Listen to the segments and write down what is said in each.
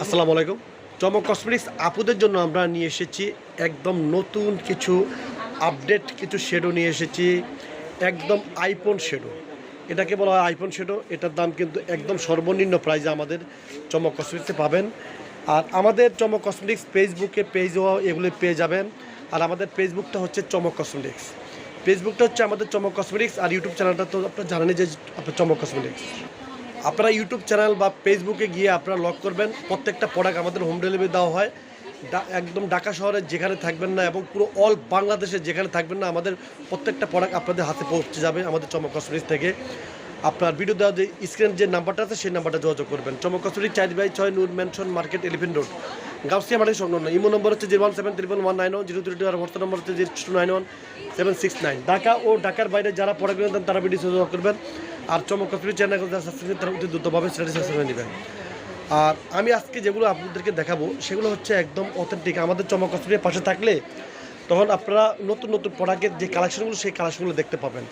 আসসালামু আলাইকুম। চমক কসমেটিক্স আপুদের জন্য আমরা নিয়ে এসেছি একদম নতুন কিছু আপডেট কিছু শেডো নিয়ে এসেছি। একদম আইফোন শেডো, এটাকে বলা হয় আইফোন শেডো। এটার দাম কিন্তু একদম সর্বনিম্ন প্রাইসে আমাদের চমক কসমেটিক্সে পাবেন। আর আমাদের চমক কসমেটিক্স ফেসবুকে পেজও এগুলি পেয়ে যাবেন। আর আমাদের ফেসবুকটা হচ্ছে চমক কসমেটিক্স, ফেসবুকটা হচ্ছে আমাদের চমক কসমেটিক্স। আর ইউটিউব চ্যানেলটা তো আপনারা জানেনই যে আপনার চমক কসমেটিক্স। আপনারা ইউটিউব চ্যানেল বা ফেসবুকে গিয়ে আপনারা লক করবেন, প্রত্যেকটা প্রোডাক্ট আমাদের হোম ডেলিভারি দেওয়া হয়। একদম ঢাকা শহরে যেখানে থাকবেন না এবং পুরো অল বাংলাদেশে যেখানে থাকবেন না, আমাদের প্রত্যেকটা প্রোডাক্ট আপনাদের হাতে পৌঁছে যাবে আমাদের চমক কসমেটিক্স থেকে। আপনার ভিডিও দেওয়া যে স্ক্রিন যে নাম্বারটা আছে সেই নাম্বারটা যোগাযোগ করবেন। Chomok cosmetics 4/6 Noor Mansion market, Elephant Road, Gausia market সংলগ্ন। ইমো নম্বর হচ্ছে 017319191 032 আর হোয়াটসঅ্যাপ নম্বর হচ্ছে 02917769। ঢাকা ও ঢাকার বাইরে যারা প্রোডাক্ট দেন তারা ভিডিও যোগাযোগ করবেন। আর চমক কসমেটিক্স চ্যানেল সাবস্ক্রাইব তারা অতি দ্রুতভাবে সেটা সাবস্ক্রাইব নেবেন। আর আমি আজকে যেগুলো আপনাদেরকে দেখাবো সেগুলো হচ্ছে একদম অথেন্টিক। আমাদের চমক কসমেটিক্সের পাশে থাকলে তখন আপনারা নতুন নতুন প্রোডাক্টের যে কালেকশনগুলো সেই কালেকশনগুলো দেখতে পাবেন।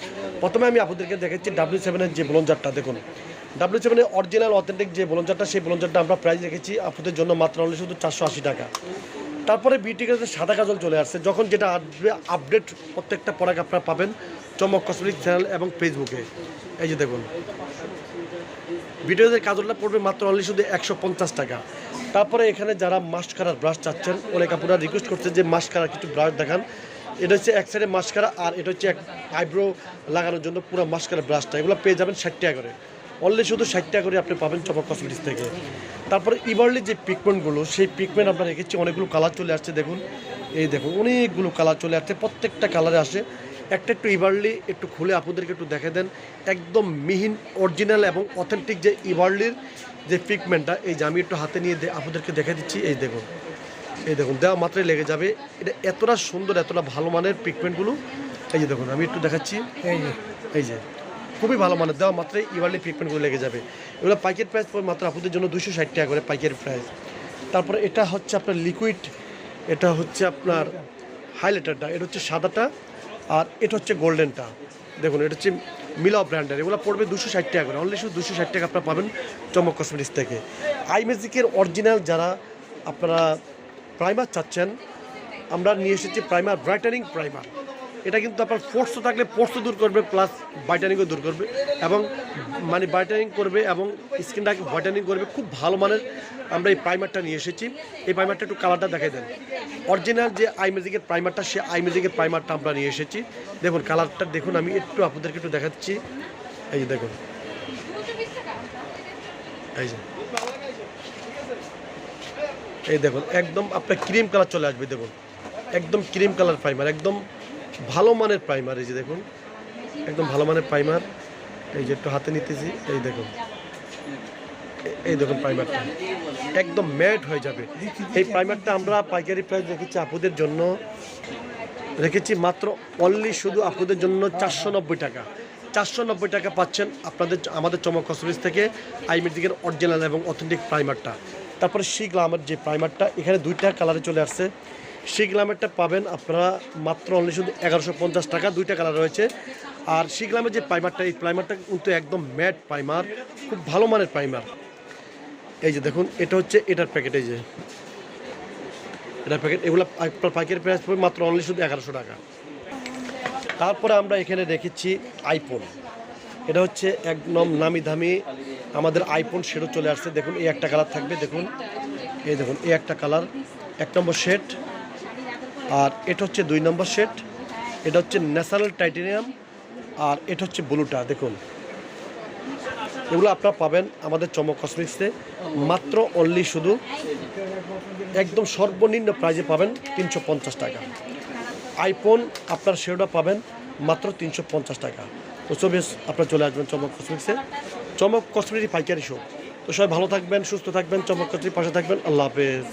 প্রথমে আমি আপনাদেরকে দেখাচ্ছি W7-এর যে ব্লেজারটা। দেখুন W7-এর অরিজিনাল অথেন্টিক যে ব্লেজারটা, সেই ব্লেজারটা আমরা প্রাইস রেখেছি আপনাদের জন্য মাত্র অনলি শুধু 480 টাকা। তারপরে বিউটি কাজের সাদা কাজল চলে আসছে। যখন যেটা আসবে আপডেট প্রত্যেকটা প্রোডাক্ট আপনারা পাবেন চমক কসমেটিক্স চ্যানেল এবং ফেসবুকে। এই যে দেখুন ভিডিওতে কাজলটা পড়বে মাত্র অনলি শুধু 150 টাকা। তারপরে এখানে যারা মাস্কারার ব্রাশ চাচ্ছেন, অনেক আপনারা রিকোয়েস্ট করছে যে মাস্কারার কিছু ব্রাশ দেখান। এটা হচ্ছে এক সাইডে মাস্কারা, আর এটা হচ্ছে এক আইব্রো লাগানোর জন্য পুরো মাস্কারার ব্রাশটা। এগুলো পেয়ে যাবেন 60 টাকা করে, অনলি শুধু 60 টাকা করে আপনি পাবেন চমক কসমেটিক্স থেকে। তারপরে ইভারলি যে পিগমেন্টগুলো, সেই পিগমেন্ট আমরা রেখেছি। অনেকগুলো কালার চলে আসছে, দেখুন এই দেখুন অনেকগুলো কালার চলে আসছে, প্রত্যেকটা কালারে আসে। একটা একটু ইভারলি একটু খুলে আপনাদেরকে একটু দেখে দেন। একদম মিহিন অরিজিনাল এবং অথেন্টিক যে ইভারলির যে পিগমেন্টটা, এই যে আমি একটু হাতে নিয়ে আপনাদেরকে দেখে দিচ্ছি। এই দেখুন, এই দেখুন দেওয়া মাত্রই লেগে যাবে। এটা এতটা সুন্দর, এতটা ভালো মানের পিগমেন্টগুলো। এই যে দেখুন আমি একটু দেখাচ্ছি, এই যে খুবই ভালো মানের, দেওয়া মাত্রই ইভারলি পিগমেন্টগুলো লেগে যাবে। এগুলো পাইকারি প্রাইস পড়ে মাত্র আপনাদের জন্য 260 টাকা করে পাইকারি প্রাইস। তারপরে এটা হচ্ছে আপনার লিকুইড, এটা হচ্ছে আপনার হাইলাইটারটা, এটা হচ্ছে সাদাটা, আর এটা হচ্ছে গোল্ডেনটা। দেখুন এটা হচ্ছে মিলা ব্র্যান্ডের। এগুলো পড়বে 260 টাকা করে, অনলি শুধু 260 টাকা আপনারা পাবেন চমক কসমেটিক্স থেকে। আই ম্যাজিকের অরিজিনাল যারা আপনারা প্রাইমার চাচ্ছেন, আমরা নিয়ে এসেছি প্রাইমার, ব্রাইটানিং প্রাইমার। এটা কিন্তু আপনার ফোর্সও থাকলে ফোর্সও দূর করবে, প্লাস ব্রাইটানিংও দূর করবে, এবং মানে ব্রাইটানিং করবে এবং স্কিনটাকে হোয়াইটেনিং করবে। খুব ভালো মানের আমরা এই প্রাইমারটা নিয়ে এসেছি। এই প্রাইমারটা একটু কালারটা দেখাই দেন। অরিজিনাল যে আই ম্যাজিকের প্রাইমারটা, সে আই ম্যাজিকের প্রাইমারটা আমরা নিয়ে এসেছি। দেখুন কালারটা দেখুন, আমি একটু আপনাদেরকে একটু দেখাচ্ছি। এই যে দেখুন, এই যে এই দেখুন একদম আপনার ক্রিম কালার চলে আসবে। দেখুন একদম ক্রিম কালার প্রাইমার, একদম ভালো মানের প্রাইমার। এই যে দেখুন একদম ভালো মানের প্রাইমার। এই যে একটু হাতে নিতেছি, এই দেখুন, এই দেখুন প্রাইমারটা একদম ম্যাট হয়ে যাবে। এই প্রাইমারটা আমরা পাইকারি প্রাইস রেখেছি আপনাদের জন্য, রেখেছি মাত্র অনলি শুধু আপনাদের জন্য 490 টাকা। 490 টাকা পাচ্ছেন আপনাদের আমাদের চমক কসমেটিক্স থেকে আই ম্যাজিকের অরিজিনাল এবং অথেন্টিক প্রাইমারটা। তারপরে শি গ্ল্যামার যে প্রাইমারটা, এখানে 2টা কালারে চলে আসছে। শি গ্ল্যামারটা পাবেন আপনারা মাত্র অনলি শুধু 1150 টাকা, 2টা কালার রয়েছে। আর শি গ্ল্যামার যে প্রাইমারটা, এই প্রাইমারটা কিন্তু একদম ম্যাট প্রাইমার, খুব ভালো মানের প্রাইমার। এই যে দেখুন এটা হচ্ছে এটার প্যাকেট, এই যে এটার প্যাকেট। এগুলো পাইকারি প্রাইস পড়বে মাত্র অনলি শুধু 1100 টাকা। তারপরে আমরা এখানে রেখেছি আইফোন। এটা হচ্ছে একদম নামি দামি আমাদের আইফোন শেডও চলে আসছে। দেখুন এই একটা কালার থাকবে, দেখুন এই দেখুন এই একটা কালার, 1 নম্বর শেড। আর এটা হচ্ছে 2 নম্বর শেড। এটা হচ্ছে ন্যাচারাল টাইটেনিয়াম, আর এটা হচ্ছে ব্লুটা। দেখুন এগুলো আপনারা পাবেন আমাদের চমক কসমেটিক্সে মাত্র অনলি শুধু একদম সর্বনিম্ন প্রাইজে পাবেন 350 টাকা। আইফোন আপনার শেডটা পাবেন মাত্র 350 টাকা। তো সবে আপনারা চলে আসবেন চমক কসমেটিক্সে, চমক কসমেটিক্স পাইকারি শপ। তো সবাই ভালো থাকবেন, সুস্থ থাকবেন, চমক কসমেটিক্স পাশে থাকবেন। আল্লাহ হাফেজ।